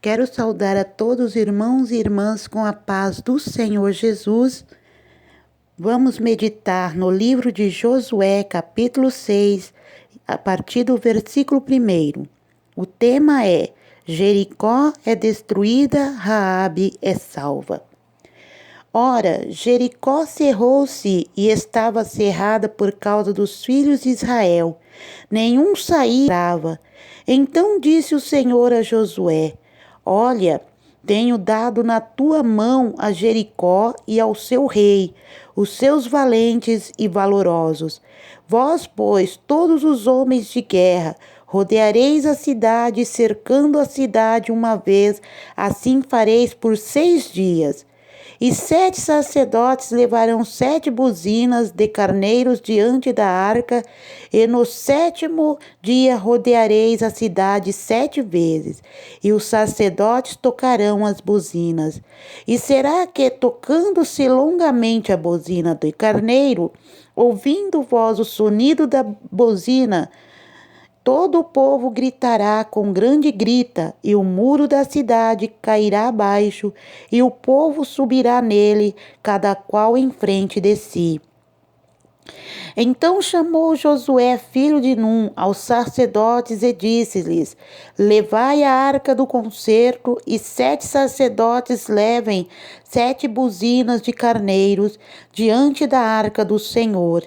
Quero saudar a todos os irmãos e irmãs com a paz do Senhor Jesus. Vamos meditar no livro de Josué, capítulo 6, a partir do versículo 1. O tema é: Jericó é destruída, Raabe é salva. Ora, Jericó cerrou-se e estava cerrada por causa dos filhos de Israel. Nenhum saía. Então disse o Senhor a Josué: Olha, tenho dado na tua mão a Jericó e ao seu rei, os seus valentes e valorosos. Vós, pois, todos os homens de guerra, rodeareis a cidade, cercando a cidade uma vez, assim fareis por 6 dias. E 7 sacerdotes levarão 7 buzinas de carneiros diante da arca, e no 7º dia rodeareis a cidade 7 vezes, e os sacerdotes tocarão as buzinas. E será que, tocando-se longamente a buzina do carneiro, ouvindo vós o sonido da buzina, todo o povo gritará com grande grita, e o muro da cidade cairá abaixo, e o povo subirá nele, cada qual em frente de si. Então chamou Josué, filho de Num, aos sacerdotes e disse-lhes: Levai a arca do concerto, e 7 sacerdotes levem 7 buzinas de carneiros diante da arca do Senhor.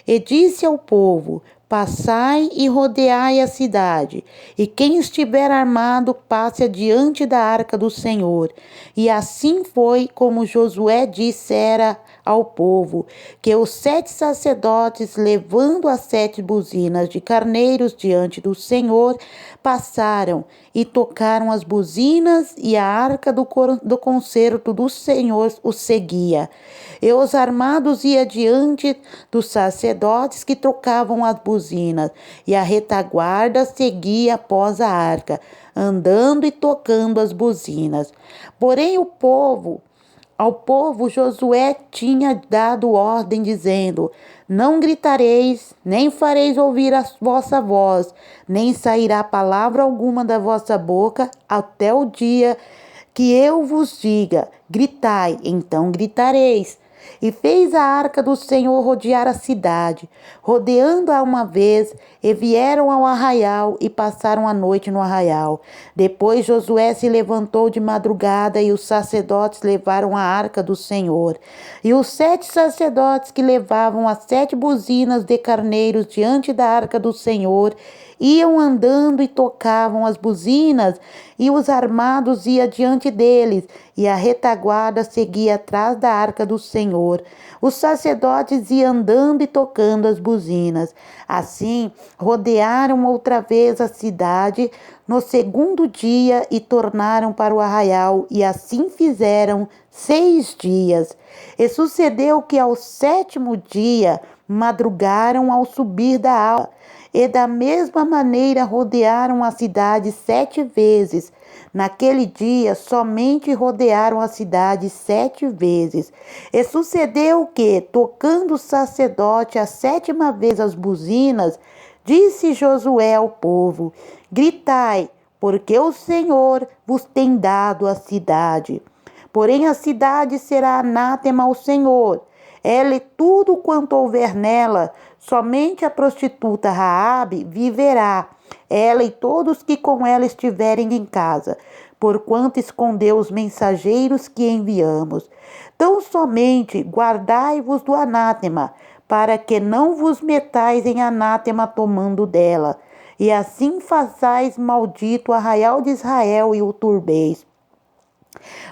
E disse ao povo: Passai e rodeai a cidade, e quem estiver armado passe adiante da arca do Senhor. E assim foi como Josué dissera ao povo, que os 7 sacerdotes, levando as 7 buzinas de carneiros diante do Senhor, passaram e tocaram as buzinas, e a arca do concerto do Senhor os seguia. E os armados iam diante dos sacerdotes que tocavam as buzinas, e a retaguarda seguia após a arca, andando e tocando as buzinas. Porém ao povo Josué tinha dado ordem, dizendo: Não gritareis, nem fareis ouvir a vossa voz, nem sairá palavra alguma da vossa boca, até o dia que eu vos diga: gritai, então gritareis. E fez a arca do Senhor rodear a cidade, rodeando-a uma vez, e vieram ao arraial e passaram a noite no arraial. Depois Josué se levantou de madrugada, e os sacerdotes levaram a arca do Senhor. E os 7 sacerdotes que levavam as 7 buzinas de carneiros diante da arca do Senhor iam andando e tocavam as buzinas, e os armados iam diante deles, e a retaguarda seguia atrás da arca do Senhor. Os sacerdotes iam andando e tocando as buzinas. Assim, rodearam outra vez a cidade no 2º dia e tornaram para o arraial, e assim fizeram 6 dias. E sucedeu que ao 7º dia madrugaram ao subir da alva, e da mesma maneira rodearam a cidade 7 vezes. Naquele dia somente rodearam a cidade 7 vezes. E sucedeu que, tocando o sacerdote a 7ª vez as buzinas, disse Josué ao povo: Gritai, porque o Senhor vos tem dado a cidade. Porém a cidade será anátema ao Senhor, ela e tudo quanto houver nela. Somente a prostituta Raabe viverá, ela e todos que com ela estiverem em casa, porquanto escondeu os mensageiros que enviamos. Tão somente guardai-vos do anátema, para que não vos metais em anátema tomando dela, e assim façais maldito o arraial de Israel e o turbeis.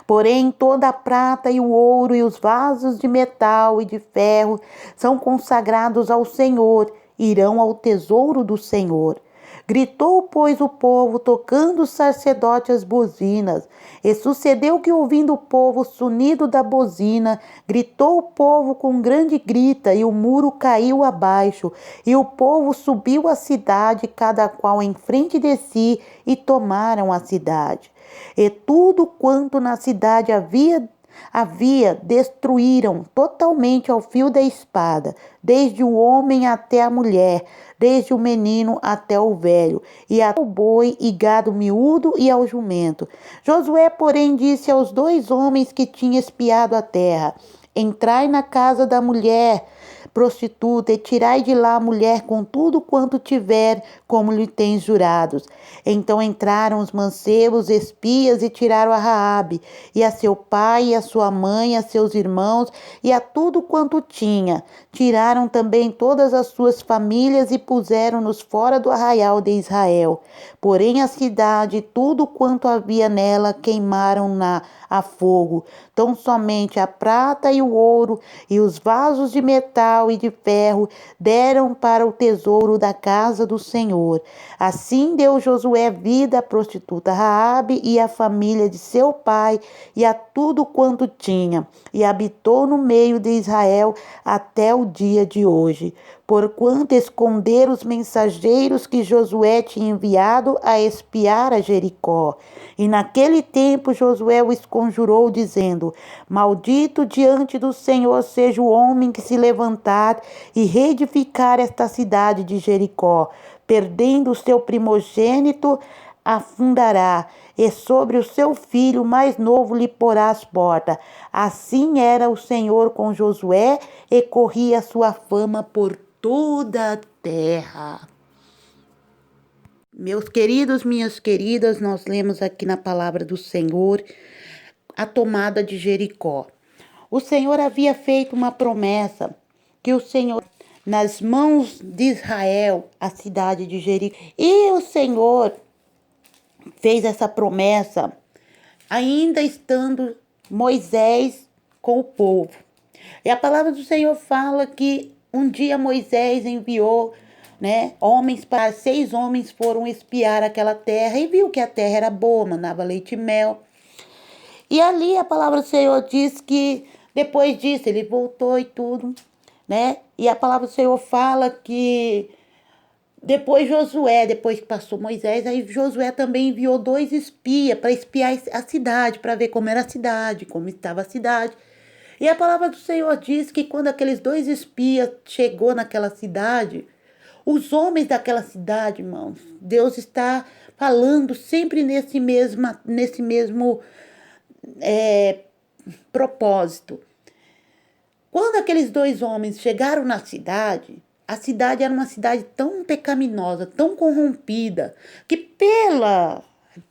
Porém, toda a prata e o ouro e os vasos de metal e de ferro são consagrados ao Senhor, irão ao tesouro do Senhor. Gritou, pois, o povo, tocando o sacerdote as buzinas. E sucedeu que, ouvindo o povo o sonido da buzina, gritou o povo com grande grita, e o muro caiu abaixo, e o povo subiu à cidade, cada qual em frente de si, e tomaram a cidade. E tudo quanto na cidade havia destruíram totalmente ao fio da espada, desde o homem até a mulher, desde o menino até o velho, e ao boi e gado miúdo e ao jumento. Josué, porém, disse aos 2 homens que tinham espiado a terra: Entrai na casa da mulher prostituta e tirai de lá a mulher com tudo quanto tiver, como lhe tens jurados. Então entraram os mancebos, espias, e tiraram a Raabe, e a seu pai, e a sua mãe, a seus irmãos, e a tudo quanto tinha. Tiraram também todas as suas famílias e puseram-nos fora do arraial de Israel. Porém a cidade, tudo quanto havia nela, queimaram-na a fogo. Tão somente a prata e o ouro e os vasos de metal e de ferro deram para o tesouro da casa do Senhor. Assim deu Josué vida à prostituta Raabe e à família de seu pai e a tudo quanto tinha, e habitou no meio de Israel até o dia de hoje, porquanto esconderam os mensageiros que Josué tinha enviado a espiar a Jericó. E naquele tempo Josué os conjurou, dizendo: Maldito diante do Senhor seja o homem que se levantar e reedificar esta cidade de Jericó. Perdendo o seu primogênito, afundará, e sobre o seu filho mais novo lhe porá as portas. Assim era o Senhor com Josué, e corria a sua fama por toda a terra. Meus queridos, minhas queridas, nós lemos aqui na palavra do Senhor a tomada de Jericó. O Senhor havia feito uma promessa que o Senhor, nas mãos de Israel, a cidade de Jericó. E o Senhor fez essa promessa ainda estando Moisés com o povo. E a palavra do Senhor fala que um dia Moisés enviou, homens para 6 homens foram espiar aquela terra e viu que a terra era boa, manava leite e mel. E ali a palavra do Senhor diz que depois disso ele voltou e tudo, E a palavra do Senhor fala que depois que passou Moisés, aí Josué também enviou 2 espias para espiar a cidade, para ver como era a cidade, como estava a cidade. E a palavra do Senhor diz que quando aqueles 2 espias chegou naquela cidade, os homens daquela cidade, irmãos, Deus está falando sempre nesse mesmo propósito. Quando aqueles 2 homens chegaram na cidade, a cidade era uma cidade tão pecaminosa, tão corrompida, que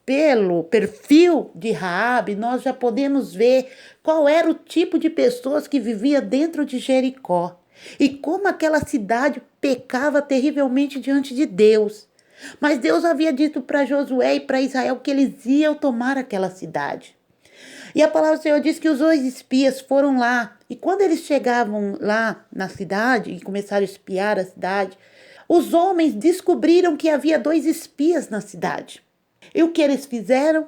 pelo perfil de Raabe, nós já podemos ver qual era o tipo de pessoas que vivia dentro de Jericó e como aquela cidade pecava terrivelmente diante de Deus. Mas Deus havia dito para Josué e para Israel que eles iam tomar aquela cidade. E a palavra do Senhor diz que os 2 espias foram lá. E quando eles chegavam lá na cidade e começaram a espiar a cidade, os homens descobriram que havia 2 espias na cidade. E o que eles fizeram?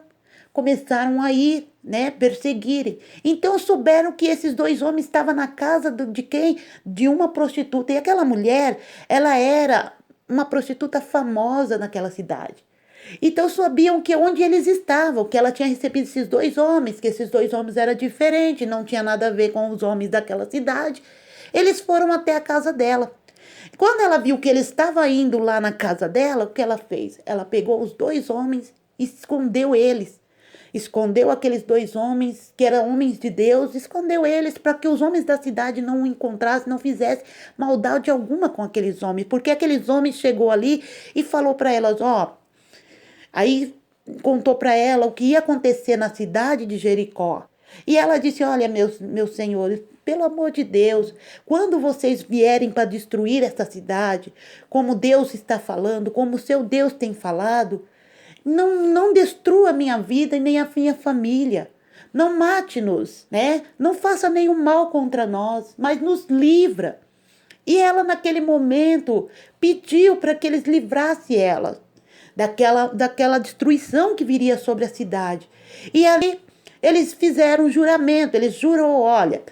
Começaram a ir, perseguirem. Então souberam que esses 2 homens estavam na casa de quem? De uma prostituta. E aquela mulher, ela era uma prostituta famosa naquela cidade. Então sabiam que onde eles estavam, que ela tinha recebido esses 2 homens, que esses 2 homens eram diferentes, não tinha nada a ver com os homens daquela cidade. Eles foram até a casa dela. Quando ela viu que ele estava indo lá na casa dela, o que ela fez? Ela pegou os 2 homens e escondeu eles. Escondeu aqueles 2 homens, que eram homens de Deus, escondeu eles para que os homens da cidade não o encontrassem, não fizessem maldade alguma com aqueles homens. Porque aqueles homens chegou ali e falou para elas, aí contou para ela o que ia acontecer na cidade de Jericó. E ela disse, olha, meus senhores, pelo amor de Deus, quando vocês vierem para destruir essa cidade, como Deus está falando, como o seu Deus tem falado, não destrua a minha vida e nem a minha família. Não mate-nos, Não faça nenhum mal contra nós, mas nos livra. E ela, naquele momento, pediu para que eles livrassem ela daquela destruição que viria sobre a cidade. E ali eles fizeram um juramento, eles jurou, olha,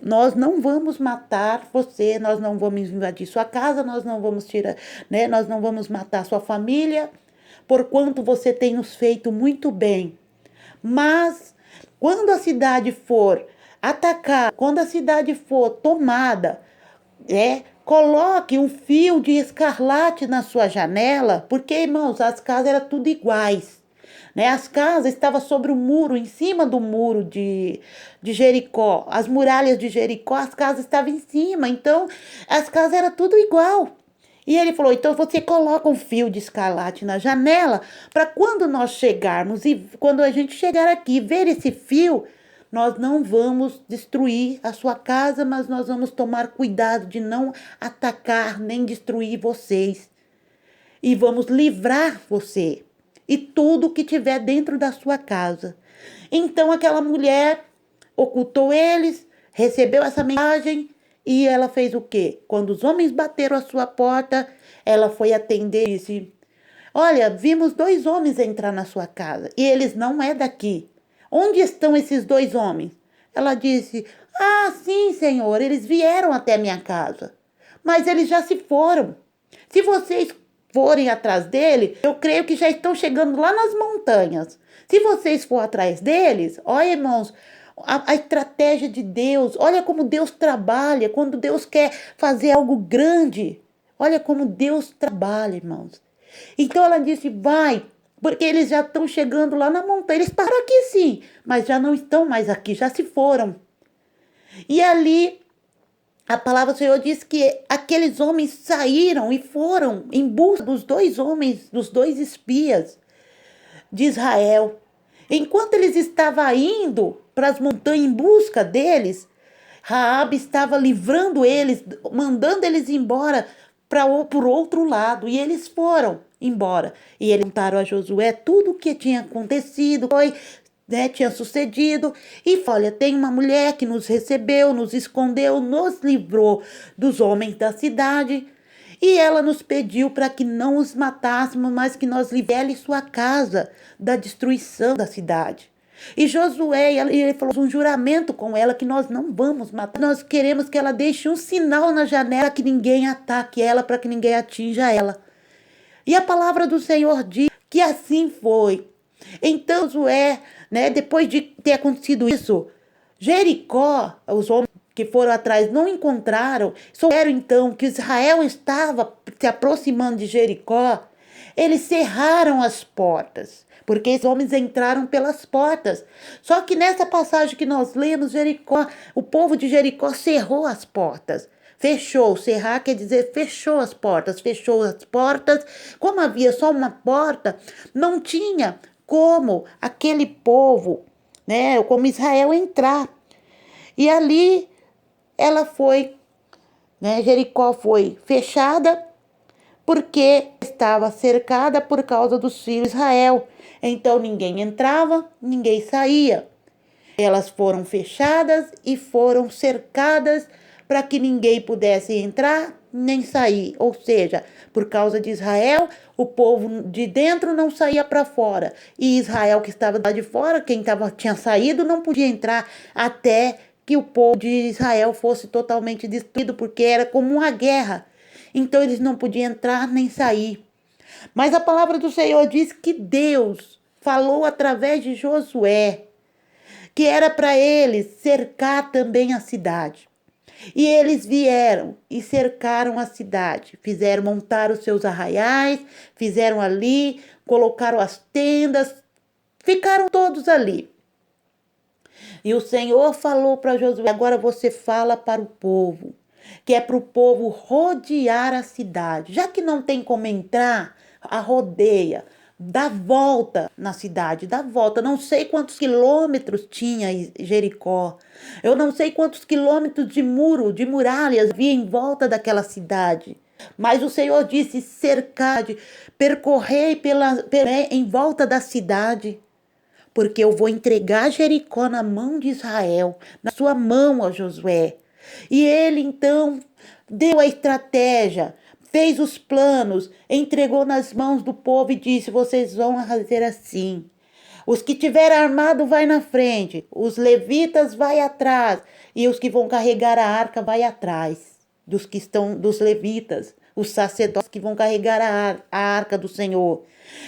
nós não vamos matar você, nós não vamos invadir sua casa, nós não vamos tirar, nós não vamos matar sua família, porquanto você tem nos feito muito bem. Mas quando a cidade for atacar, quando a cidade for tomada, coloque um fio de escarlate na sua janela, porque, irmãos, as casas eram tudo iguais. Né? As casas estavam sobre o muro, em cima do muro de Jericó. As muralhas de Jericó, as casas estavam em cima. Então, as casas eram tudo igual. E ele falou: então você coloca um fio de escarlate na janela, para quando nós chegarmos e quando a gente chegar aqui e ver esse fio, nós não vamos destruir a sua casa, mas nós vamos tomar cuidado de não atacar nem destruir vocês. E vamos livrar você e tudo que tiver dentro da sua casa. Então aquela mulher ocultou eles, recebeu essa mensagem e ela fez o quê? Quando os homens bateram a sua porta, ela foi atender e disse: olha, vimos 2 homens entrar na sua casa e eles não é daqui. Onde estão esses 2 homens? Ela disse: ah, sim, senhor, eles vieram até a minha casa, mas eles já se foram. Se vocês forem atrás dele, eu creio que já estão chegando lá nas montanhas. Se vocês for atrás deles, olha, irmãos, a estratégia de Deus, olha como Deus trabalha, quando Deus quer fazer algo grande. Olha como Deus trabalha, irmãos. Então ela disse: vai, porque eles já estão chegando lá na montanha. Eles param aqui sim, mas já não estão mais aqui, já se foram. E ali a palavra do Senhor diz que aqueles homens saíram e foram em busca dos 2 homens, dos 2 espias de Israel. Enquanto eles estavam indo para as montanhas em busca deles, Raabe estava livrando eles, mandando eles embora por outro lado. E eles foram embora. E eles contaram a Josué tudo o que tinha acontecido, tinha sucedido. E olha, tem uma mulher que nos recebeu, nos escondeu, nos livrou dos homens da cidade. E ela nos pediu para que não os matássemos, mas que nós livremos sua casa da destruição da cidade. E Josué, ele falou um juramento com ela que nós não vamos matar. Nós queremos que ela deixe um sinal na janela que ninguém ataque ela, para que ninguém atinja ela. E a palavra do Senhor diz que assim foi. Então Josué, depois de ter acontecido isso, Jericó, os homens que foram atrás não encontraram, souberam então que Israel estava se aproximando de Jericó. Eles cerraram as portas, porque esses homens entraram pelas portas. Só que nessa passagem que nós lemos, Jericó, o povo de Jericó cerrou as portas. Fechou, cerrar quer dizer fechou as portas. Como havia só uma porta, não tinha como aquele povo, como Israel entrar. E ali ela foi, Jericó foi fechada porque estava cercada por causa dos filhos de Israel. Então ninguém entrava, ninguém saía. Elas foram fechadas e foram cercadas para que ninguém pudesse entrar nem sair. Ou seja, por causa de Israel, o povo de dentro não saía para fora. E Israel que estava lá de fora, tinha saído, não podia entrar até que o povo de Israel fosse totalmente destruído, porque era como uma guerra. Então eles não podiam entrar nem sair. Mas a palavra do Senhor diz que Deus falou através de Josué, que era para eles cercar também a cidade. E eles vieram e cercaram a cidade, montaram os seus arraiais, fizeram ali, colocaram as tendas, ficaram todos ali. E o Senhor falou para Josué: agora você fala para o povo, que é para o povo rodear a cidade. Já que não tem como entrar, rodeia, dá volta na cidade, dá volta. Não sei quantos quilômetros tinha Jericó. Eu não sei quantos quilômetros de muro, de muralhas havia em volta daquela cidade. Mas o Senhor disse: cercar, percorrei em volta da cidade, porque eu vou entregar Jericó na mão de Israel, na sua mão, ó Josué. E ele então deu a estratégia, fez os planos, entregou nas mãos do povo e disse: vocês vão fazer assim. Os que tiverem armado vai na frente, os levitas vai atrás, e os que vão carregar a arca vai atrás dos levitas. os sacerdotes que vão carregar a arca do Senhor.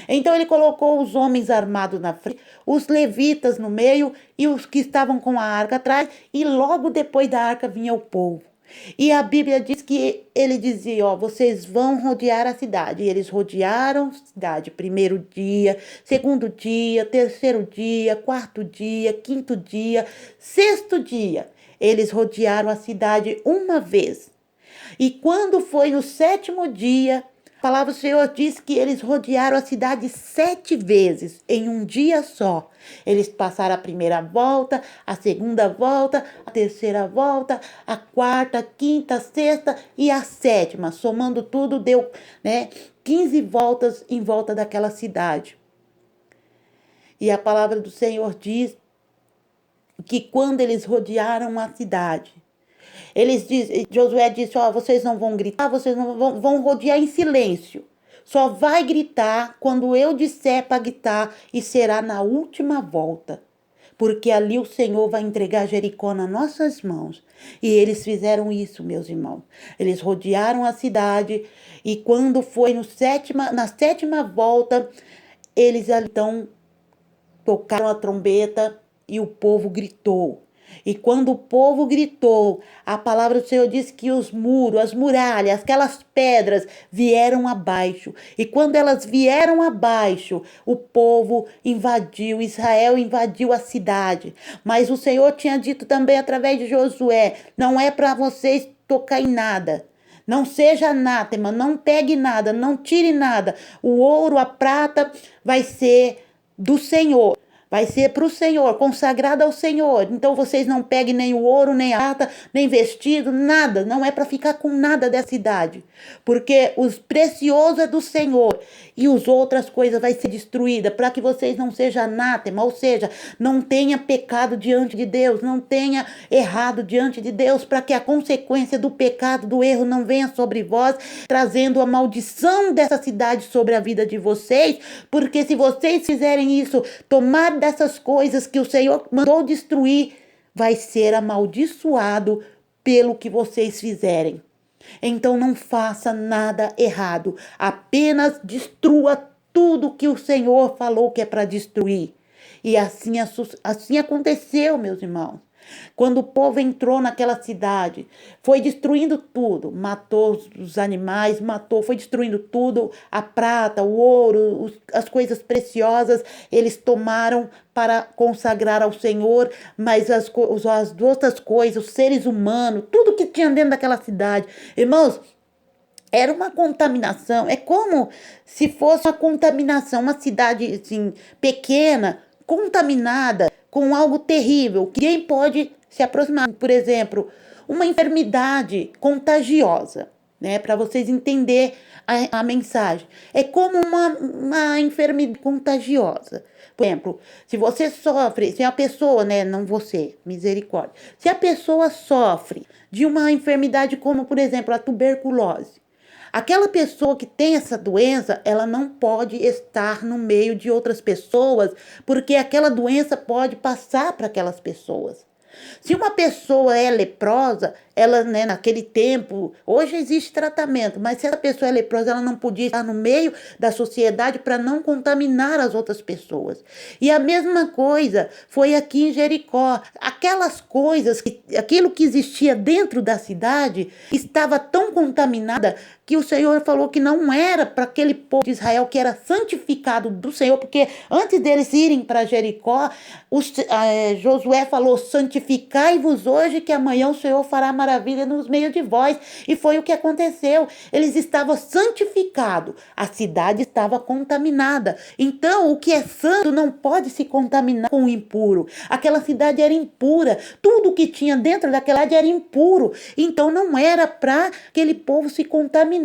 Então ele colocou os homens armados na frente, os levitas no meio e os que estavam com a arca atrás, e logo depois da arca vinha o povo. E a Bíblia diz que ele dizia, ó, vocês vão rodear a cidade. E eles rodearam a cidade, primeiro dia, segundo dia, terceiro dia, quarto dia, quinto dia, sexto dia. Eles rodearam a cidade uma vez. E quando foi no sétimo dia, a palavra do Senhor diz que eles rodearam a cidade 7 vezes, em um dia só. Eles passaram a primeira volta, a segunda volta, a terceira volta, a quarta, a quinta, a sexta e a sétima. Somando tudo, deu 15 voltas em volta daquela cidade. E a palavra do Senhor diz que quando eles rodearam a cidade, Josué disse, ó, vocês não vão gritar, vocês não vão rodear em silêncio. Só vai gritar quando eu disser para gritar e será na última volta. Porque ali o Senhor vai entregar Jericó nas nossas mãos. E eles fizeram isso, meus irmãos. Eles rodearam a cidade e quando foi na sétima volta, eles então tocaram a trombeta e o povo gritou. E quando o povo gritou, a palavra do Senhor diz que os muros, as muralhas, aquelas pedras vieram abaixo. E quando elas vieram abaixo, o povo invadiu, Israel invadiu a cidade. Mas o Senhor tinha dito também através de Josué, não é para vocês tocar em nada. Não seja anátema, não pegue nada, não tire nada. O ouro, a prata vai ser do Senhor. Vai ser para o Senhor, consagrado ao Senhor. Então vocês não peguem nem o ouro, nem a prata, nem vestido, nada. Não é para ficar com nada dessa cidade. Porque os preciosos é do Senhor. E as outras coisas vai ser destruída. Para que vocês não sejam anátema. Ou seja, não tenha pecado diante de Deus. Não tenha errado diante de Deus. Para que a consequência do pecado, do erro não venha sobre vós. Trazendo a maldição dessa cidade sobre a vida de vocês. Porque se vocês fizerem isso, tomar dessas coisas que o Senhor mandou destruir, vai ser amaldiçoado pelo que vocês fizerem. Então não faça nada errado, apenas destrua tudo que o Senhor falou que é para destruir. E assim aconteceu, meus irmãos. Quando o povo entrou naquela cidade, foi destruindo tudo, matou os animais, foi destruindo tudo, a prata, o ouro, as coisas preciosas, eles tomaram para consagrar ao Senhor, mas as outras coisas, os seres humanos, tudo que tinha dentro daquela cidade, irmãos, era uma contaminação, é como se fosse uma contaminação, uma cidade assim, pequena, contaminada com algo terrível, que ninguém pode se aproximar. Por exemplo, uma enfermidade contagiosa, né? Para vocês entenderem a mensagem. É como uma enfermidade contagiosa. Por exemplo, se você sofre, se a pessoa, né, não você, misericórdia, se a pessoa sofre de uma enfermidade como, por exemplo, a tuberculose, aquela pessoa que tem essa doença, ela não pode estar no meio de outras pessoas, porque aquela doença pode passar para aquelas pessoas. Se uma pessoa é leprosa, ela, né, naquele tempo, hoje existe tratamento, mas se essa pessoa é leprosa, ela não podia estar no meio da sociedade para não contaminar as outras pessoas. E a mesma coisa foi aqui em Jericó. Aquelas coisas, aquilo que existia dentro da cidade, estava tão contaminada que o Senhor falou que não era para aquele povo de Israel que era santificado do Senhor, porque antes deles irem para Jericó, Josué falou, santificai-vos hoje que amanhã o Senhor fará maravilha nos meios de vós. E foi o que aconteceu. Eles estavam santificados, a cidade estava contaminada. Então, o que é santo não pode se contaminar com o impuro. Aquela cidade era impura, tudo que tinha dentro daquela cidade era impuro. Então, não era para aquele povo se contaminar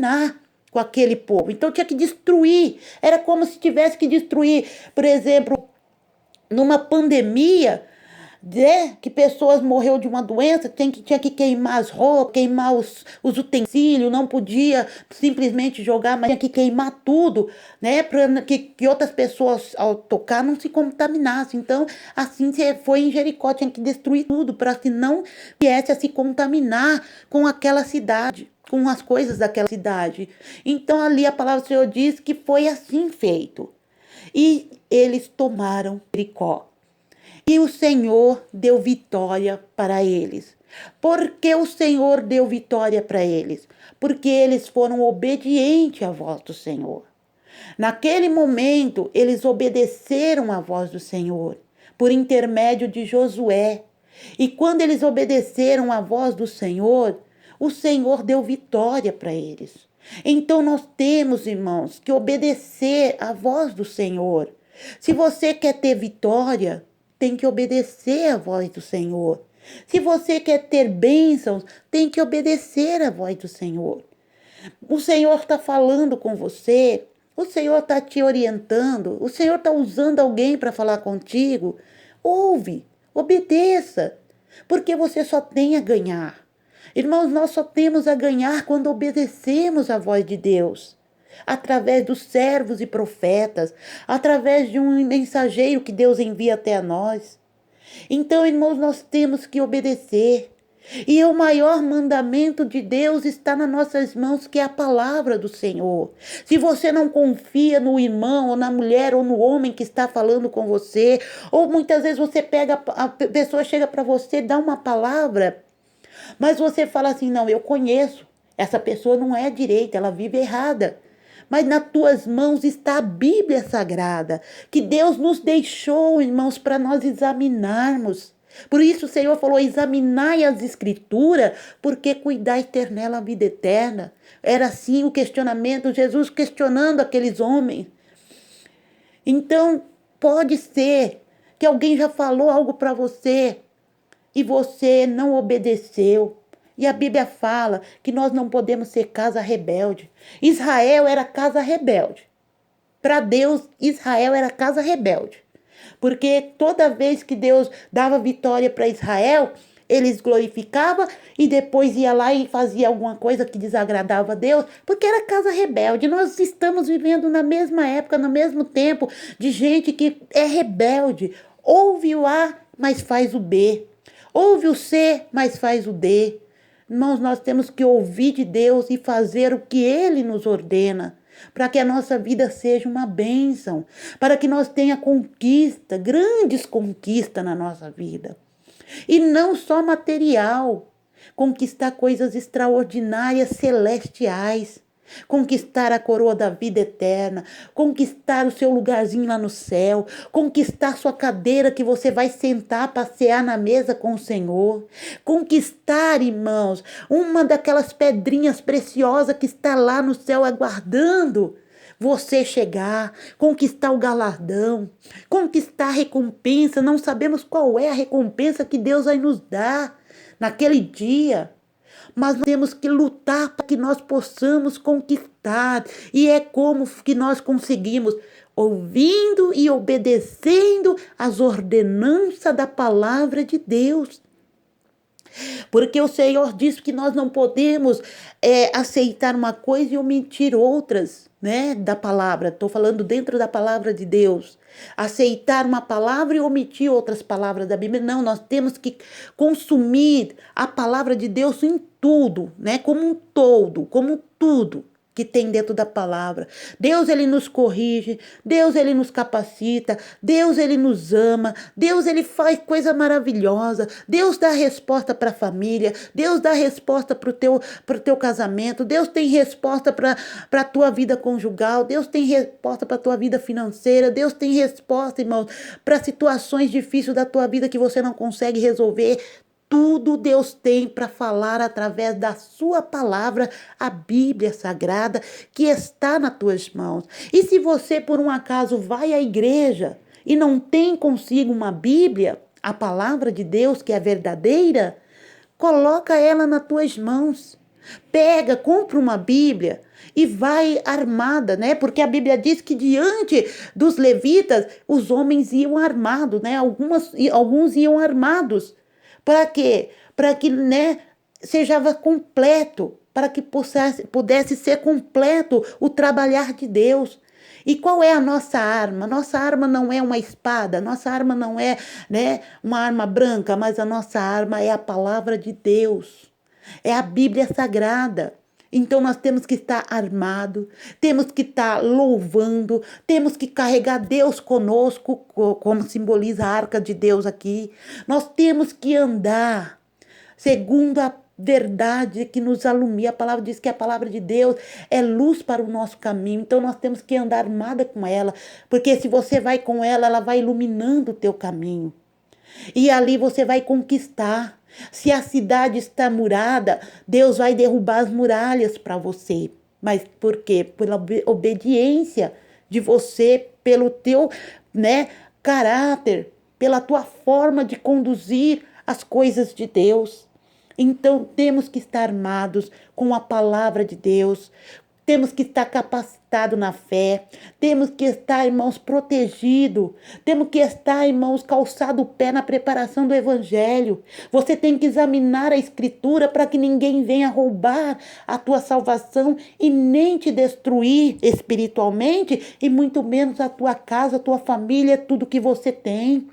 com aquele povo. Então tinha que destruir. Era como se tivesse que destruir, por exemplo, numa pandemia, né, que pessoas morreram de uma doença, tinha que queimar as roupas, queimar os utensílios, não podia simplesmente jogar, mas tinha que queimar tudo, né, para que outras pessoas ao tocar não se contaminassem. Então, assim foi em Jericó, tinha que destruir tudo para que não viesse a se contaminar com aquela cidade, com as coisas daquela cidade. Então ali a palavra do Senhor diz que foi assim feito. E eles tomaram Jericó. E o Senhor deu vitória para eles. Por que o Senhor deu vitória para eles? Porque eles foram obedientes à voz do Senhor. Naquele momento, eles obedeceram à voz do Senhor, por intermédio de Josué. E quando eles obedeceram à voz do Senhor, o Senhor deu vitória para eles. Então nós temos, irmãos, que obedecer à voz do Senhor. Se você quer ter vitória, tem que obedecer à voz do Senhor. Se você quer ter bênçãos, tem que obedecer à voz do Senhor. O Senhor está falando com você, o Senhor está te orientando, o Senhor está usando alguém para falar contigo. Ouve, obedeça, porque você só tem a ganhar. Irmãos, nós só temos a ganhar quando obedecemos à voz de Deus. Através dos servos e profetas, através de um mensageiro que Deus envia até a nós. Então, irmãos, nós temos que obedecer. E o maior mandamento de Deus está nas nossas mãos, que é a palavra do Senhor. Se você não confia no irmão, ou na mulher, ou no homem que está falando com você, ou muitas vezes você pega, a pessoa chega para você, dá uma palavra, mas você fala assim, não, eu conheço, essa pessoa não é direita, ela vive errada. Mas nas tuas mãos está a Bíblia Sagrada, que Deus nos deixou, irmãos, para nós examinarmos. Por isso o Senhor falou, examinai as Escrituras, porque cuidai ter nela a vida eterna. Era assim o questionamento, Jesus questionando aqueles homens. Então, pode ser que alguém já falou algo para você e você não obedeceu. E a Bíblia fala que nós não podemos ser casa rebelde. Israel era casa rebelde. Para Deus, Israel era casa rebelde. Porque toda vez que Deus dava vitória para Israel, eles glorificavam e depois ia lá e fazia alguma coisa que desagradava a Deus, porque era casa rebelde. Nós estamos vivendo na mesma época, no mesmo tempo, de gente que é rebelde. Ouve o A, mas faz o B. Ouve o C, mas faz o D. Irmãos, nós temos que ouvir de Deus e fazer o que Ele nos ordena, para que a nossa vida seja uma bênção, para que nós tenha conquista, grandes conquistas na nossa vida. E não só material, conquistar coisas extraordinárias, celestiais. Conquistar a coroa da vida eterna, conquistar o seu lugarzinho lá no céu, conquistar sua cadeira que você vai sentar para cear na mesa com o Senhor, conquistar, irmãos, uma daquelas pedrinhas preciosas que está lá no céu aguardando você chegar, conquistar o galardão, conquistar a recompensa. Não sabemos qual é a recompensa que Deus vai nos dar naquele dia. Mas nós temos que lutar para que nós possamos conquistar. E é como que nós conseguimos? Ouvindo e obedecendo às ordenanças da palavra de Deus. Porque o Senhor diz que nós não podemos aceitar uma coisa e omitir outras, né, da palavra. Estou falando dentro da palavra de Deus. Aceitar uma palavra e omitir outras palavras da Bíblia. Não, nós temos que consumir a palavra de Deus em tudo, né, como um todo, como tudo que tem dentro da palavra. Deus, ele nos corrige, Deus, ele nos capacita, Deus, ele nos ama, Deus, ele faz coisa maravilhosa, Deus dá resposta para a família, Deus dá resposta para o teu casamento, Deus tem resposta para a tua vida conjugal, Deus tem resposta para a tua vida financeira, Deus tem resposta, irmãos, para situações difíceis da tua vida que você não consegue resolver. Tudo Deus tem para falar através da sua palavra, a Bíblia Sagrada, que está nas tuas mãos. E se você, por um acaso, vai à igreja e não tem consigo uma Bíblia, a palavra de Deus, que é verdadeira, coloca ela nas tuas mãos. Pega, compra uma Bíblia e vai armada, né? Porque a Bíblia diz que diante dos levitas, os homens iam armados, né? Alguns iam armados. Para quê? Para que, né, seja completo, para que pudesse ser completo o trabalhar de Deus. E qual é a nossa arma? Nossa arma não é uma espada, nossa arma não é, né, uma arma branca, mas a nossa arma é a palavra de Deus. É a Bíblia Sagrada. Então nós temos que estar armado, temos que estar louvando, temos que carregar Deus conosco, como simboliza a arca de Deus aqui. Nós temos que andar segundo a verdade que nos alumia. A palavra diz que a palavra de Deus é luz para o nosso caminho. Então nós temos que andar armada com ela, porque se você vai com ela, ela vai iluminando o teu caminho. E ali você vai conquistar. Se a cidade está murada, Deus vai derrubar as muralhas para você. Mas por quê? Pela obediência de você, pelo teu, caráter, pela tua forma de conduzir as coisas de Deus. Então temos que estar armados com a palavra de Deus. Temos que estar capacitados na fé. Temos que estar, irmãos, protegidos. Temos que estar, irmãos, calçado o pé na preparação do evangelho. Você tem que examinar a escritura para que ninguém venha roubar a tua salvação e nem te destruir espiritualmente e muito menos a tua casa, a tua família, tudo que você tem.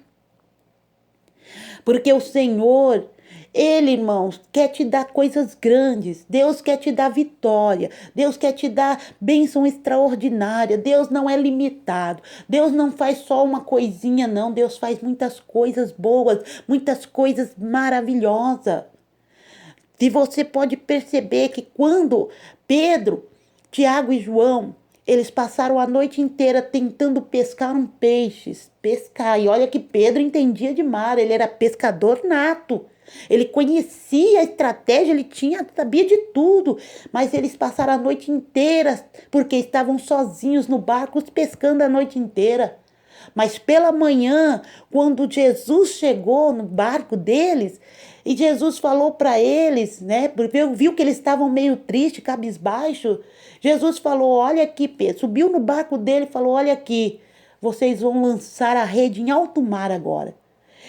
Porque o Senhor, Ele, irmãos, quer te dar coisas grandes. Deus quer te dar vitória. Deus quer te dar bênção extraordinária. Deus não é limitado. Deus não faz só uma coisinha, não. Deus faz muitas coisas boas, muitas coisas maravilhosas. E você pode perceber que quando Pedro, Tiago e João, eles passaram a noite inteira tentando pescar peixes. Pescar. E olha que Pedro entendia de mar. Ele era pescador nato. Ele conhecia a estratégia, sabia de tudo, mas eles passaram a noite inteira porque estavam sozinhos no barco, pescando a noite inteira. Mas pela manhã, quando Jesus chegou no barco deles, e Jesus falou para eles, porque viu que eles estavam meio tristes, cabisbaixo, Jesus falou: olha aqui, Pedro, subiu no barco dele e falou: olha aqui, vocês vão lançar a rede em alto mar agora.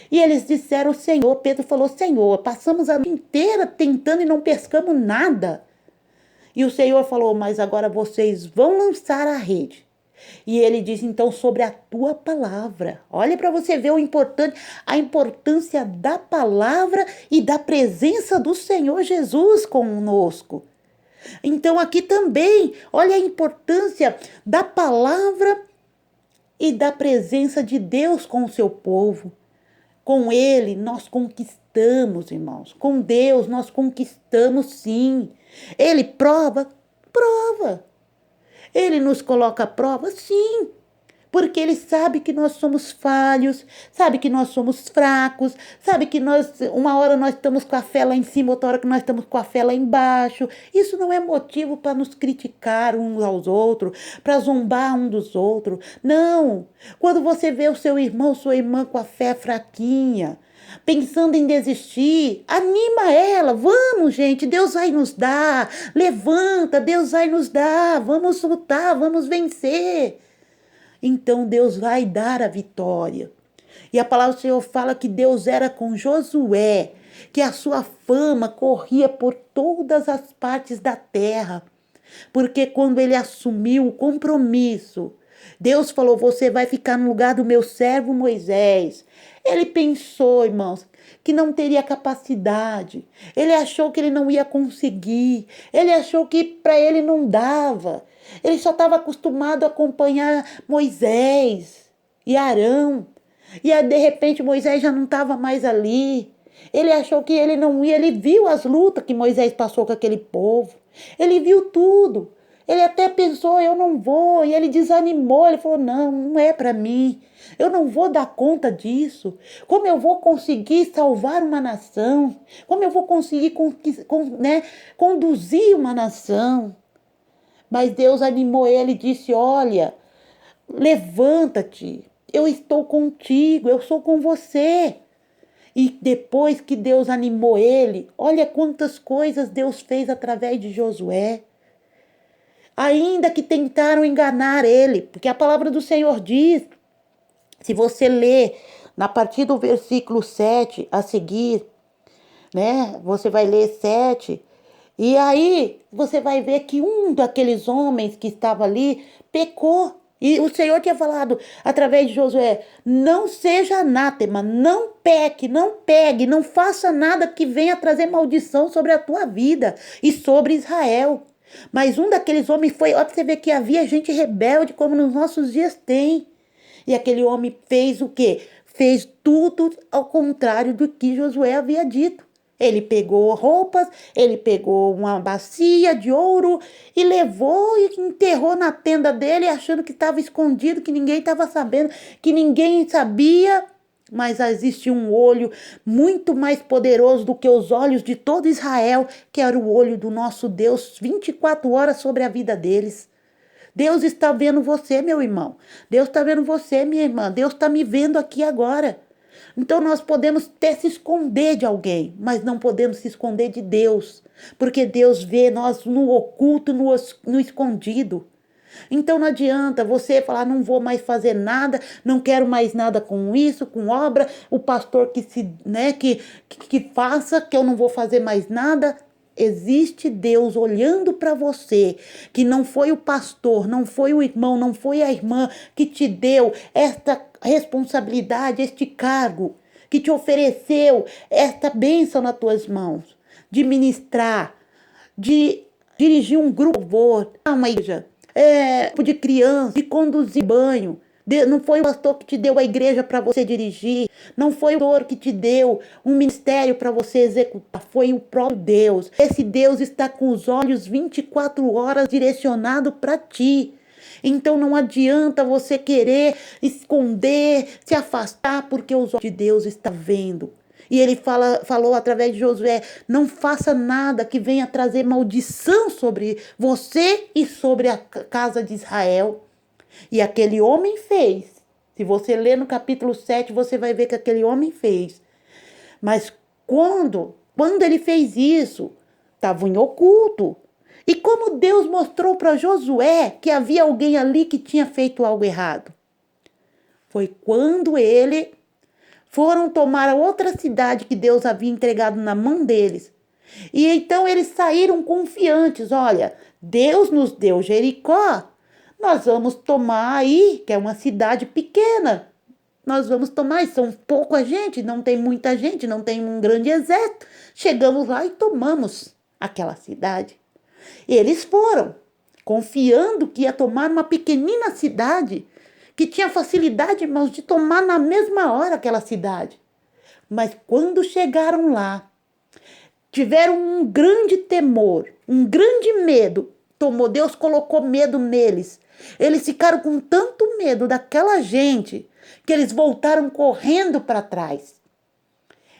E eles disseram: Senhor. Pedro falou: Senhor, passamos a noite inteira tentando e não pescamos nada. E o Senhor falou: mas agora vocês vão lançar a rede. E ele diz: então, sobre a tua palavra. Olha para você ver a importância da palavra e da presença do Senhor Jesus conosco. Então aqui também, olha a importância da palavra e da presença de Deus com o seu povo. Com Ele nós conquistamos, irmãos. Com Deus nós conquistamos, sim. Ele prova. Ele nos coloca à prova, sim. Porque Ele sabe que nós somos falhos, sabe que nós somos fracos, sabe que uma hora nós estamos com a fé lá em cima, outra hora que nós estamos com a fé lá embaixo. Isso não é motivo para nos criticar uns aos outros, para zombar um dos outros. Não. Quando você vê o seu irmão, sua irmã com a fé fraquinha, pensando em desistir, anima ela. Vamos, gente, Deus vai nos dar. Levanta, Deus vai nos dar. Vamos lutar, vamos vencer. Então Deus vai dar a vitória. E a palavra do Senhor fala que Deus era com Josué, que a sua fama corria por todas as partes da terra. Porque quando ele assumiu o compromisso, Deus falou: você vai ficar no lugar do meu servo Moisés. Ele pensou, irmãos, que não teria capacidade. Ele achou que ele não ia conseguir. Ele achou que para ele não dava. Ele só estava acostumado a acompanhar Moisés e Arão. E aí, de repente, Moisés já não estava mais ali. Ele achou que ele não ia. Ele viu as lutas que Moisés passou com aquele povo. Ele viu tudo. Ele até pensou: eu não vou. E ele desanimou. Ele falou: não é para mim. Eu não vou dar conta disso. Como eu vou conseguir salvar uma nação? Como eu vou conseguir conduzir uma nação? Mas Deus animou ele e disse: olha, levanta-te, eu estou contigo, eu sou com você. E depois que Deus animou ele, olha quantas coisas Deus fez através de Josué. Ainda que tentaram enganar ele, porque a palavra do Senhor diz, se você ler a partir do versículo 7 a seguir, você vai ler 7, e aí você vai ver que um daqueles homens que estava ali pecou. E o Senhor tinha falado através de Josué: não seja anátema, não peque, não pegue, não faça nada que venha trazer maldição sobre a tua vida e sobre Israel. Mas um daqueles homens foi, ó, pra você ver que havia gente rebelde, como nos nossos dias tem. E aquele homem fez o quê? Fez tudo ao contrário do que Josué havia dito. Ele pegou roupas, ele pegou uma bacia de ouro e levou e enterrou na tenda dele, achando que estava escondido, que ninguém estava sabendo, que ninguém sabia. Mas existia um olho muito mais poderoso do que os olhos de todo Israel, que era o olho do nosso Deus, 24 horas sobre a vida deles. Deus está vendo você, meu irmão. Deus está vendo você, minha irmã. Deus está me vendo aqui agora. Então nós podemos até se esconder de alguém, mas não podemos se esconder de Deus, porque Deus vê nós no oculto, no escondido. Então não adianta você falar, não vou mais fazer nada, não quero mais nada com isso, com obra, o pastor que faça, que eu não vou fazer mais nada. Existe Deus olhando para você, que não foi o pastor, não foi o irmão, não foi a irmã que te deu esta responsabilidade, este cargo, que te ofereceu esta bênção nas tuas mãos, de ministrar, de dirigir um grupo, uma igreja, de criança, de conduzir banho. Não foi o pastor que te deu a igreja para você dirigir. Não foi o pastor que te deu um ministério para você executar. Foi o próprio Deus. Esse Deus está com os olhos 24 horas direcionado para ti. Então não adianta você querer esconder, se afastar, porque os olhos de Deus estão vendo. E ele falou através de Josué, não faça nada que venha trazer maldição sobre você e sobre a casa de Israel. E aquele homem fez. Se você ler no capítulo 7, você vai ver que aquele homem fez. Mas quando ele fez isso, estava em oculto. E como Deus mostrou para Josué que havia alguém ali que tinha feito algo errado? Foi quando ele foram tomar a outra cidade que Deus havia entregado na mão deles. E então eles saíram confiantes. Olha, Deus nos deu Jericó. Nós vamos tomar aí, que é uma cidade pequena. Nós vamos tomar, são pouca gente, não tem muita gente, não tem um grande exército. Chegamos lá e tomamos aquela cidade. Eles foram, confiando que ia tomar uma pequenina cidade, que tinha facilidade, irmãos, de tomar na mesma hora aquela cidade. Mas quando chegaram lá, tiveram um grande temor, um grande medo. Deus colocou medo neles. Eles ficaram com tanto medo daquela gente que eles voltaram correndo para trás.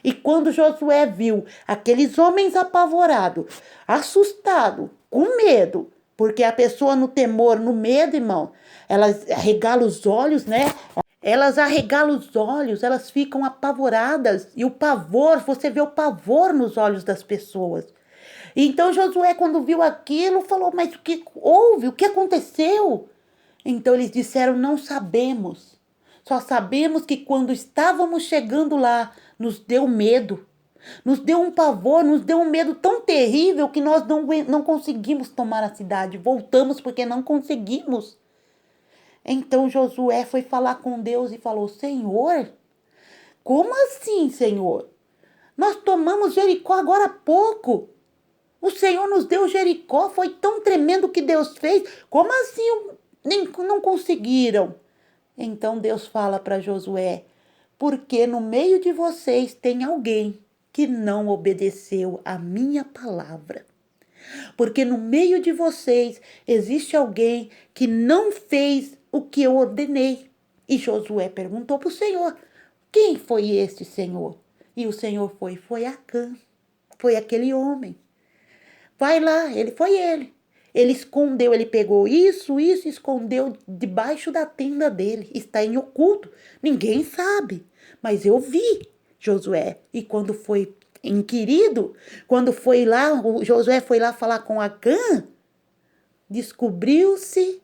E quando Josué viu aqueles homens apavorados, assustados, com medo, porque a pessoa no temor, no medo, irmão, elas arregalam os olhos, né? Elas arregalam os olhos, elas ficam apavoradas. E o pavor, você vê o pavor nos olhos das pessoas. Então Josué, quando viu aquilo, falou, mas o que houve? O que aconteceu? Então eles disseram, não sabemos. Só sabemos que quando estávamos chegando lá, nos deu medo. Nos deu um pavor, nos deu um medo tão terrível que nós não conseguimos tomar a cidade. Voltamos porque não conseguimos. Então Josué foi falar com Deus e falou, Senhor, como assim, Senhor? Nós tomamos Jericó agora há pouco. O Senhor nos deu Jericó, foi tão tremendo o que Deus fez. Como assim não conseguiram? Então Deus fala para Josué, porque no meio de vocês tem alguém que não obedeceu a minha palavra. Porque no meio de vocês existe alguém que não fez o que eu ordenei. E Josué perguntou para o Senhor, quem foi este, Senhor? E o Senhor foi Acã, foi aquele homem. Vai lá, foi ele. Ele escondeu, ele pegou isso, escondeu debaixo da tenda dele. Está em oculto, ninguém sabe. Mas eu vi, Josué. E quando foi inquirido, quando foi lá, o Josué foi lá falar com Acã, descobriu-se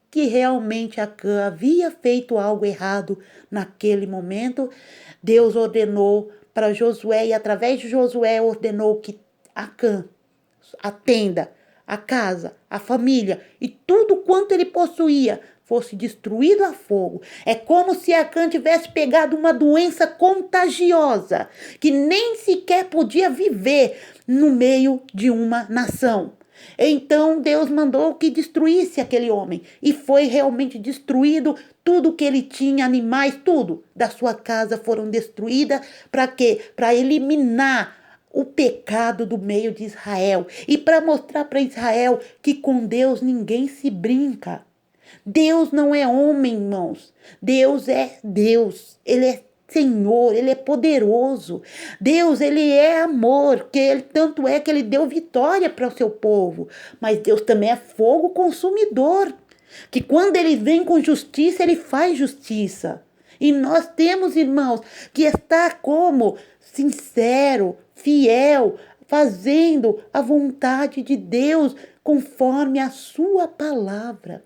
que realmente Acã havia feito algo errado naquele momento. Deus ordenou para Josué e através de Josué ordenou que Acã, a tenda, a casa, a família e tudo quanto ele possuía fosse destruído a fogo. É como se Acã tivesse pegado uma doença contagiosa que nem sequer podia viver no meio de uma nação. Então Deus mandou que destruísse aquele homem. E foi realmente destruído tudo que ele tinha, animais, tudo da sua casa foram destruídas. Para quê? Para eliminar o pecado do meio de Israel. E para mostrar para Israel que com Deus ninguém se brinca. Deus não é homem, irmãos. Deus é Deus. Ele é Senhor, Ele é poderoso. Deus, Ele é amor, tanto é que Ele deu vitória para o seu povo. Mas Deus também é fogo consumidor, que quando Ele vem com justiça, Ele faz justiça. E nós temos, irmãos, que estar como sincero, fiel, fazendo a vontade de Deus conforme a sua palavra.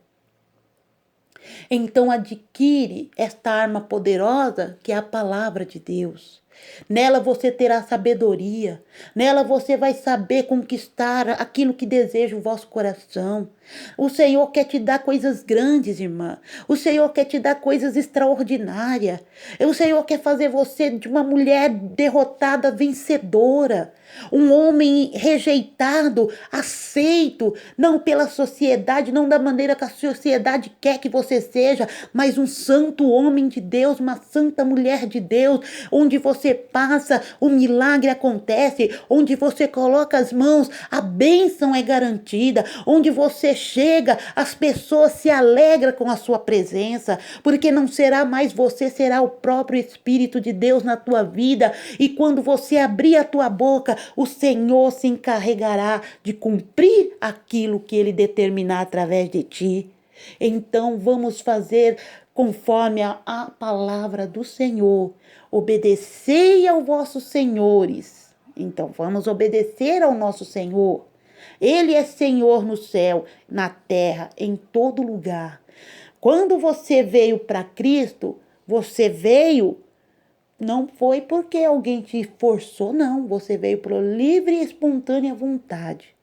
Então adquire esta arma poderosa que é a palavra de Deus. Nela você terá sabedoria. Nela você vai saber conquistar aquilo que deseja o vosso coração. O Senhor quer te dar coisas grandes, irmã. O Senhor quer te dar coisas extraordinárias. O Senhor quer fazer você de uma mulher derrotada, vencedora. Um homem rejeitado, aceito, não pela sociedade, não da maneira que a sociedade quer que você seja, mas um santo homem de Deus, uma santa mulher de Deus, onde você passa, o milagre acontece, onde você coloca as mãos, a bênção é garantida, onde você chega, as pessoas se alegram com a sua presença, porque não será mais você, será o próprio Espírito de Deus na tua vida, e quando você abrir a tua boca, o Senhor se encarregará de cumprir aquilo que Ele determinar através de ti. Então vamos fazer conforme a palavra do Senhor. Obedecei aos vossos senhores. Então vamos obedecer ao nosso Senhor. Ele é Senhor no céu, na terra, em todo lugar. Quando você veio para Cristo, você veio, não foi porque alguém te forçou, não. Você veio por livre e espontânea vontade.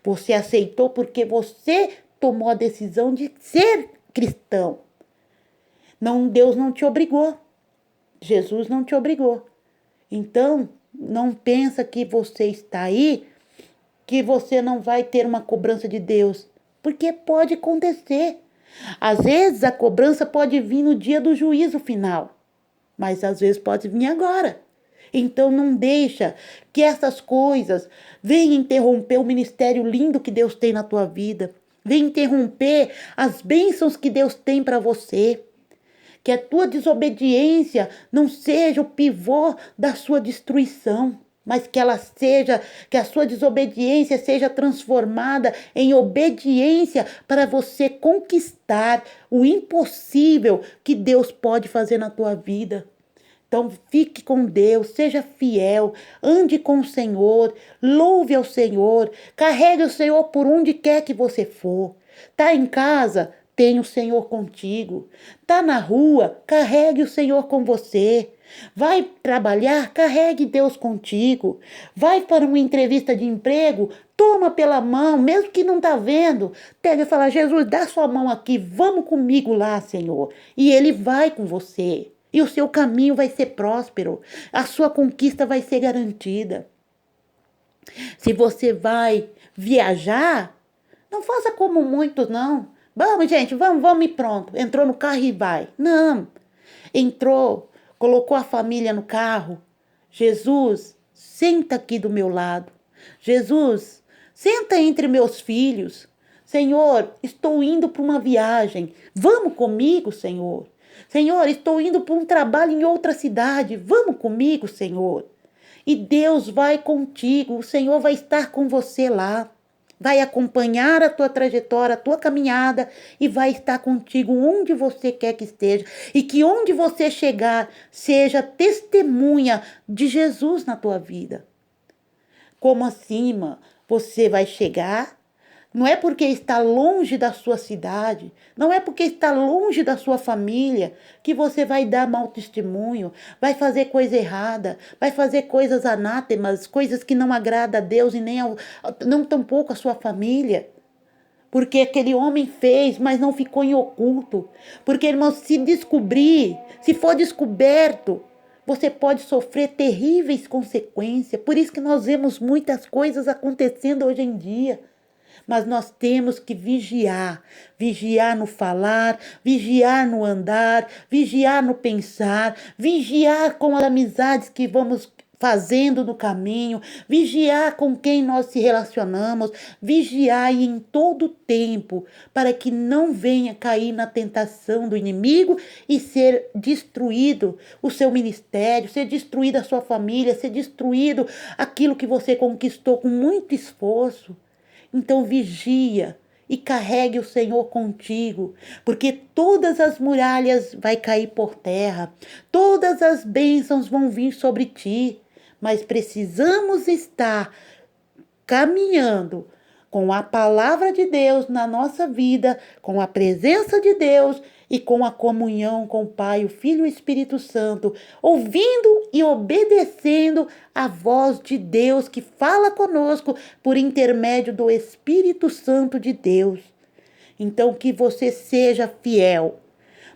Você aceitou porque você tomou a decisão de ser cristão. Não, Deus não te obrigou. Jesus não te obrigou. Então, não pensa que você está aí, que você não vai ter uma cobrança de Deus. Porque pode acontecer. Às vezes a cobrança pode vir no dia do juízo final. Mas às vezes pode vir agora. Então não deixa que essas coisas venham interromper o ministério lindo que Deus tem na tua vida. Venham interromper as bênçãos que Deus tem para você. Que a tua desobediência não seja o pivô da sua destruição, mas que que a sua desobediência seja transformada em obediência para você conquistar o impossível que Deus pode fazer na tua vida. Então fique com Deus, seja fiel, ande com o Senhor, louve ao Senhor, carregue o Senhor por onde quer que você for. Tá em casa? Tenha o Senhor contigo. Tá na rua? Carregue o Senhor com você. Vai trabalhar? Carregue Deus contigo. Vai para uma entrevista de emprego? Toma pela mão, mesmo que não tá vendo. Pega e fala: Jesus, dá sua mão aqui, vamos comigo lá, Senhor. E Ele vai com você. E o seu caminho vai ser próspero. A sua conquista vai ser garantida. Se você vai viajar, não faça como muitos, não. Vamos, gente, vamos e pronto. Entrou no carro e vai. Não. Entrou, colocou a família no carro. Jesus, senta aqui do meu lado. Jesus, senta entre meus filhos. Senhor, estou indo para uma viagem. Vamos comigo, Senhor. Senhor, estou indo para um trabalho em outra cidade. Vamos comigo, Senhor. E Deus vai contigo. O Senhor vai estar com você lá. Vai acompanhar a tua trajetória, a tua caminhada e vai estar contigo onde você quer que esteja. E que onde você chegar seja testemunha de Jesus na tua vida. Como assim, irmã? Você vai chegar? Não é porque está longe da sua cidade, não é porque está longe da sua família que você vai dar mau testemunho, vai fazer coisa errada, vai fazer coisas anátemas, coisas que não agradam a Deus e não tampouco a sua família. Porque aquele homem fez, mas não ficou em oculto. Porque, irmão, se descobrir, se for descoberto, você pode sofrer terríveis consequências. Por isso que nós vemos muitas coisas acontecendo hoje em dia. mas nós temos que vigiar. Vigiar no falar, vigiar no andar, vigiar no pensar, vigiar com as amizades que vamos fazendo no caminho, vigiar com quem nós se relacionamos, vigiar em todo tempo, para que não venha cair na tentação do inimigo e ser destruído o seu ministério, ser destruída a sua família, ser destruído aquilo que você conquistou com muito esforço. Então vigia e carregue o Senhor contigo, porque todas as muralhas vai cair por terra, todas as bênçãos vão vir sobre ti, mas precisamos estar caminhando com a palavra de Deus na nossa vida, com a presença de Deus e com a comunhão com o Pai, o Filho e o Espírito Santo, ouvindo e obedecendo a voz de Deus que fala conosco por intermédio do Espírito Santo de Deus. Então, que você seja fiel,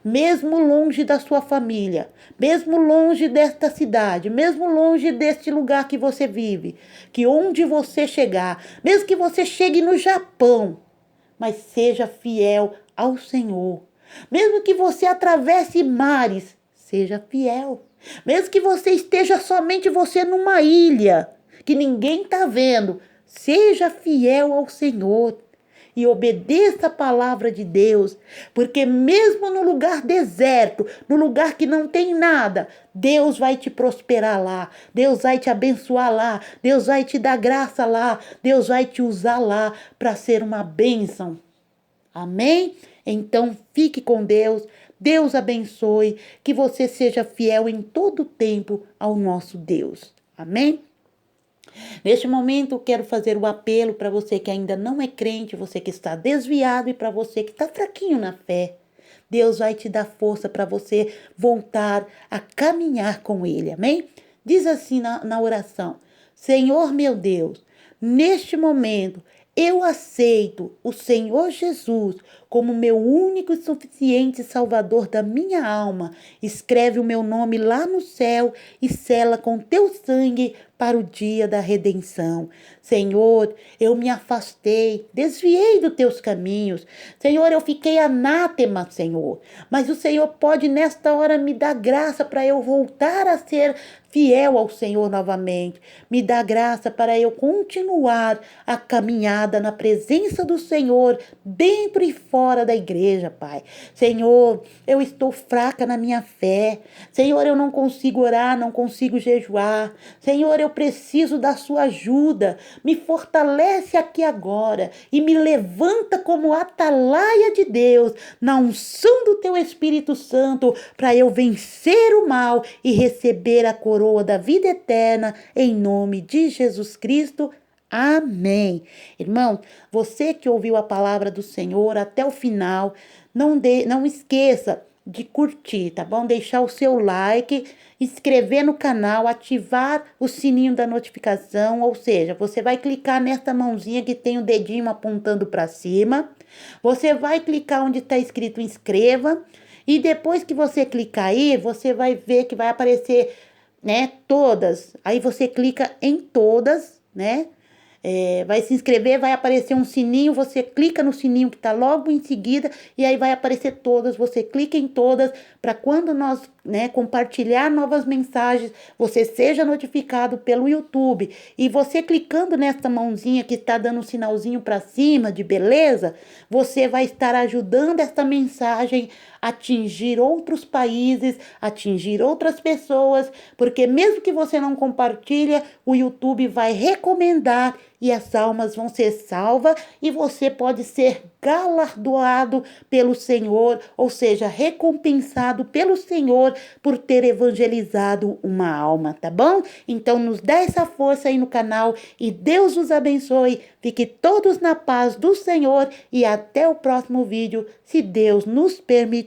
mesmo longe da sua família, mesmo longe desta cidade, mesmo longe deste lugar que você vive, que onde você chegar, mesmo que você chegue no Japão, mas seja fiel ao Senhor. Mesmo que você atravesse mares, seja fiel. Mesmo que você esteja somente você numa ilha, que ninguém está vendo, seja fiel ao Senhor. E obedeça a palavra de Deus, porque mesmo no lugar deserto, no lugar que não tem nada, Deus vai te prosperar lá, Deus vai te abençoar lá, Deus vai te dar graça lá, Deus vai te usar lá para ser uma bênção. Amém? Então fique com Deus, Deus abençoe, que você seja fiel em todo o tempo ao nosso Deus. Amém? Neste momento, quero fazer o apelo para você que ainda não é crente, você que está desviado e para você que está fraquinho na fé. Deus vai te dar força para você voltar a caminhar com Ele, amém? Diz assim na oração: Senhor meu Deus, neste momento eu aceito o Senhor Jesus como meu único e suficiente Salvador da minha alma. Escreve o meu nome lá no céu e sela com teu sangue para o dia da redenção. Senhor, eu me afastei, desviei dos teus caminhos. Senhor, eu fiquei anátema, Senhor. Mas o Senhor pode nesta hora me dar graça para eu voltar a ser fiel ao Senhor novamente. Me dá graça para eu continuar a caminhada na presença do Senhor, dentro e fora da igreja, Pai. Senhor, eu estou fraca na minha fé. Senhor, eu não consigo orar, não consigo jejuar. Senhor, eu preciso da sua ajuda. Me fortalece aqui agora e me levanta como atalaia de Deus, na unção do teu Espírito Santo, para eu vencer o mal e receber a coroa da vida eterna, em nome de Jesus Cristo. Amém. Irmão, você que ouviu a palavra do Senhor até o final, não esqueça de curtir, tá bom? Deixar o seu like, inscrever no canal, ativar o sininho da notificação, ou seja, você vai clicar nessa mãozinha que tem o dedinho apontando para cima, você vai clicar onde está escrito inscreva, e depois que você clicar aí, você vai ver que vai aparecer, né, todas, aí você clica em todas, né? Vai se inscrever, vai aparecer um sininho, você clica no sininho que está logo em seguida e aí vai aparecer todas, você clica em todas para quando nós, né, compartilhar novas mensagens, você seja notificado pelo YouTube. E você clicando nessa mãozinha que está dando um sinalzinho para cima de beleza, você vai estar ajudando essa mensagem a atingir outros países, atingir outras pessoas, porque mesmo que você não compartilha, o YouTube vai recomendar e as almas vão ser salvas e você pode ser galardoado pelo Senhor, ou seja, recompensado pelo Senhor por ter evangelizado uma alma, tá bom? Então nos dá essa força aí no canal e Deus os abençoe. Fique todos na paz do Senhor e até o próximo vídeo, se Deus nos permitir.